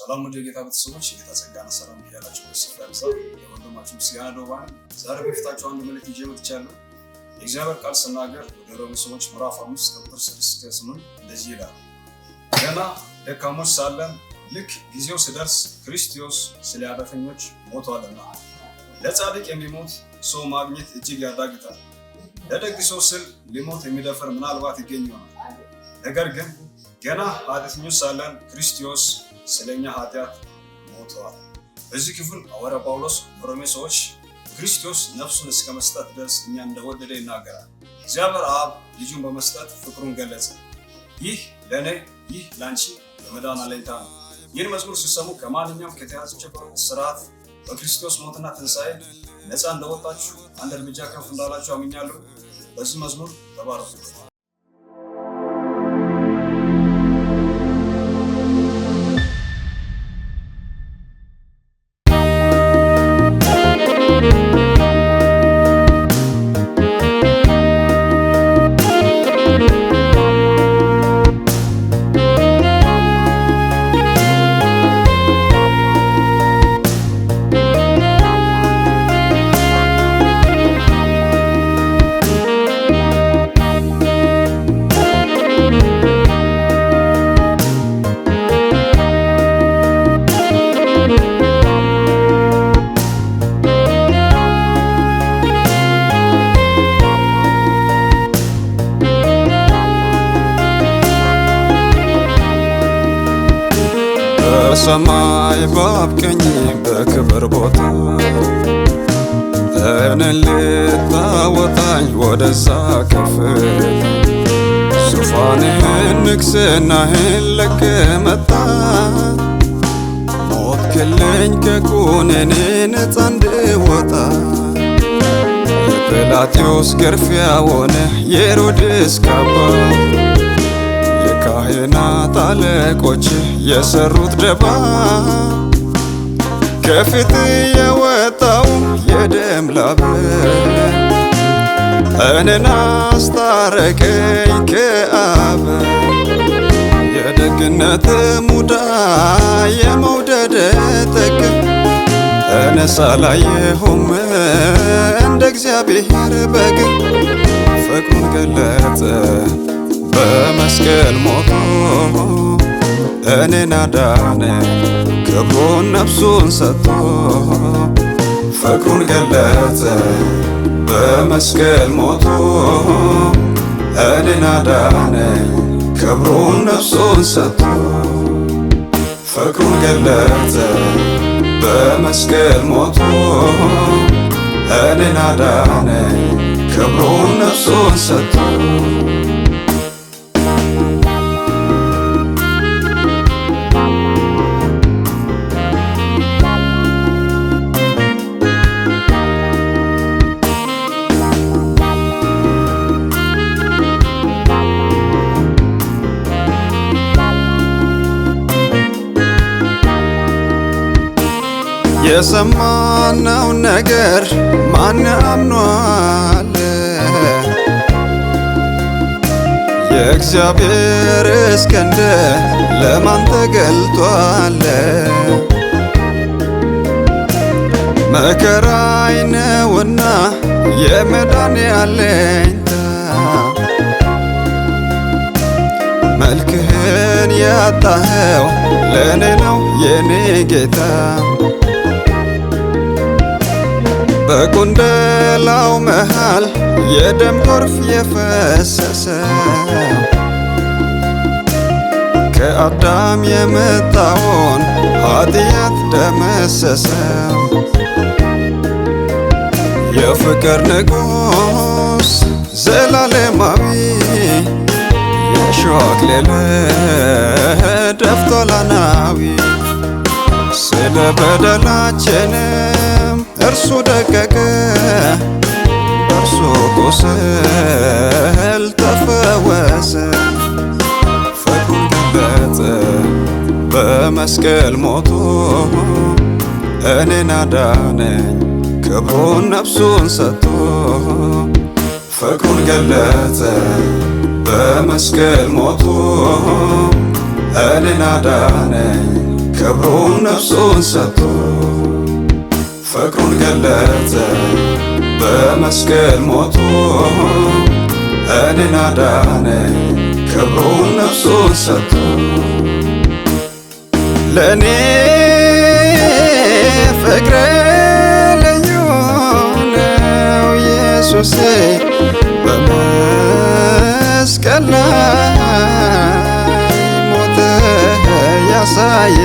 ሰላም ወደ ጌታ ቤተሰቦች የጌታ ጸጋና ሰላም ያላችሁ በስፍራው የወንድማችሁ ምስጋና ዶባን ዛሬ በፊታችሁ አንድ መልእክት ይዤ መጥቻለሁ። የእግዚአብሔር ቃል ሲናገር ወደ ሮሜ ሰዎች ምዕራፍ 5 ቁጥር 6 እስከ 8 እንደዚህ ይላል። ገና ደካሞች ሳለን ልክ ጊዜው ሲደርስ ክርስቶስ ስለ ኃጢአተኞች ሞቷልና። ለጻድቅ የሚሞት ሰው ማግኘት እጅግ ያዳግታል። ለደግ ሰው ስል ሊሞት የሚደፍር ምናልባት ይገኝ ይሆናል። ነገር ግን ገና ኃጢአተኞች ሳለን ክርስቶስ ስለኛ ኃጢአት ሞቷል። በዚህ ክፍል ሐዋርያ ጳውሎስ ለሮሜ ሰዎች ክርስቶስ ነፍሱን እስከ መስጠት ድረስ እኛ እንደወደደ ይናገራል። እግዚአብሔር አብ ልጁን በመስጠት ፍቅሩን ገለጸ። ይህ ለእኔ ይህ ለአንቺ የመዳን አለኝታ ነው። ይህን መዝሙር ሲሰሙ ከማንኛውም ከተያዘችበት እስራት በክርስቶስ ሞትና ትንሣኤ ነፃ እንደወጣችሁ አንድ እርምጃ ከፍ እንዳላችሁ አምኛለሁ። በዚህ መዝሙር ተባረኩ። በሰማይ በአብ ቀኝ በክብር ቦታ እኔን ልታወጣኝ ወደዛ ክፍል ዙፋንህን ንግሥናህን ለቀህ መጣ። ሞትክልኝ ከኩነኔ ነፃ እንድወጣ የጲላጦስ ግርፊያ ሆነ የሄሮድስ ካባ የካህናት አለቆች የሰሩት ደባ ከፊት የወጣው የደም ላብ እኔን አስታረቀኝ ከአብ። የደግነት ሙዳይ የመውደድ ጥግ እኔ ሳላየሁም እንደ እግዚአብሔር በግ ፍቅሩን ገለጸ በመስቀል ሞቶ እኔን አዳነ ክብሩን ነፍሱን ሰጥቶ ፍቅሩን ገለጸ በመስቀል ሞቶ እኔን አዳነ ክብሩን ነፍሱን ሰጥቶ ፍቅሩን ገለጸ በመስቀል ሞቶ እኔን አዳነ ክብሩን ነፍሱን ሰጥቶ የሰማነው ነገር ማን አምኗል? የእግዚአብሔር እስከንደ ለማን ተገልጧል? መከራዬ ነውና የመዳን አለኝታ መልክህን ያጣኸው ለእኔ ነው የኔ ጌታ። በቁንደላው መሃል የደም ጎርፍ የፈሰሰ ከአዳም የመጣውን ኃጢአት ደመሰሰ። የፍቅር ንጉሥ ዘላለማዊ የእሾህ አክሊል ደፍቶ ላናዊ ስለ በደላችንም እርሱ ደቀቀ በእርሱ ቁስል ተፈወሰ። ፍቅሩን ገለጸ በመስቀል ሞቶ እኔን አዳነኝ ክብሩን ነፍሱን ሰጥቶ ፍቅሩን ገለጸ በመስቀል ሞቶ እኔን አዳነኝ ክብሩን ነፍሱን ሰጥቶ ፍቅሩን ገለጠ በመስቀል ሞቶ እኔን አዳነኝ ክብሩን ነፍሱን ሰጥቶ ለእኔ ፍቅር ልዩ ነው ኢየሱሴ በመስቀል ላይ ሞተ ያሳየ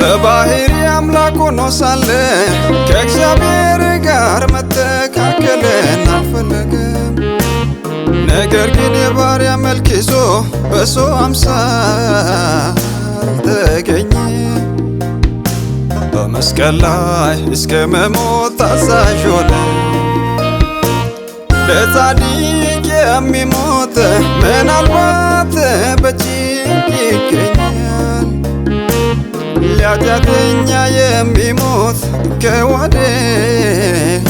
በባህሪ አምላክ ሆኖ ሳለ ከእግዚአብሔር ጋር መተካከልን አልፈለገም። ነገር ግን የባሪያ መልክ ይዞ በሰው አምሳል ተገኘ። በመስቀል ላይ እስከ መሞት ታዛዥ ሆነ። ለጻድቅ የሚሞት ምናልባት በጭንቅ ይገኛል። ለኃጢአተኛ የሚሞት ከወዴት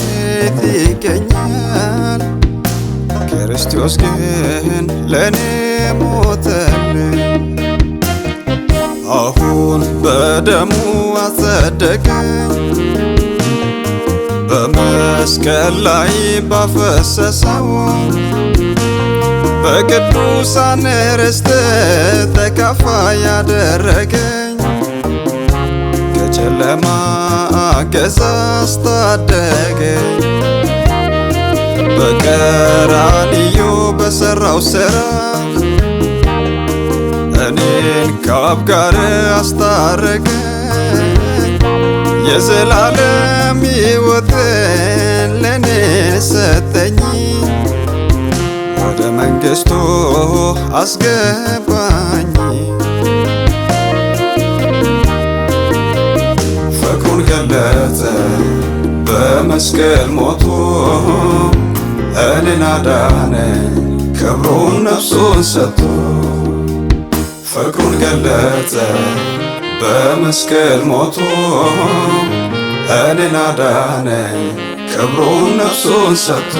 ይገኛል? ክርስቶስ ግን ለእኔ ሞተልኝ። አሁን በደሙ አጸደቀኝ። በመስቀል ላይ ባፈሰሰው በቅዱሳን ርስት ተካፋይ ያደረገኝ። ከጨለማ አገዛዝ ታደገኝ። በቀራንዮ በሠራው ሥራ እኔን ከአብ ጋር አስታረቀኝ። የዘላለም ሕይወትን ለእኔ ሰጠኝ። ወደ መንግሥቱ አስገባኝ። ፍቅሩን ገለጠ በመስቀል ሞቶ እኔን አዳነኝ ክብሩን ነፍሱን ሰጥቶ ፍቅሩን ገለጠ በመስቀል ሞቶ እኔን አዳነኝ ክብሩን ነፍሱን ሰጥቶ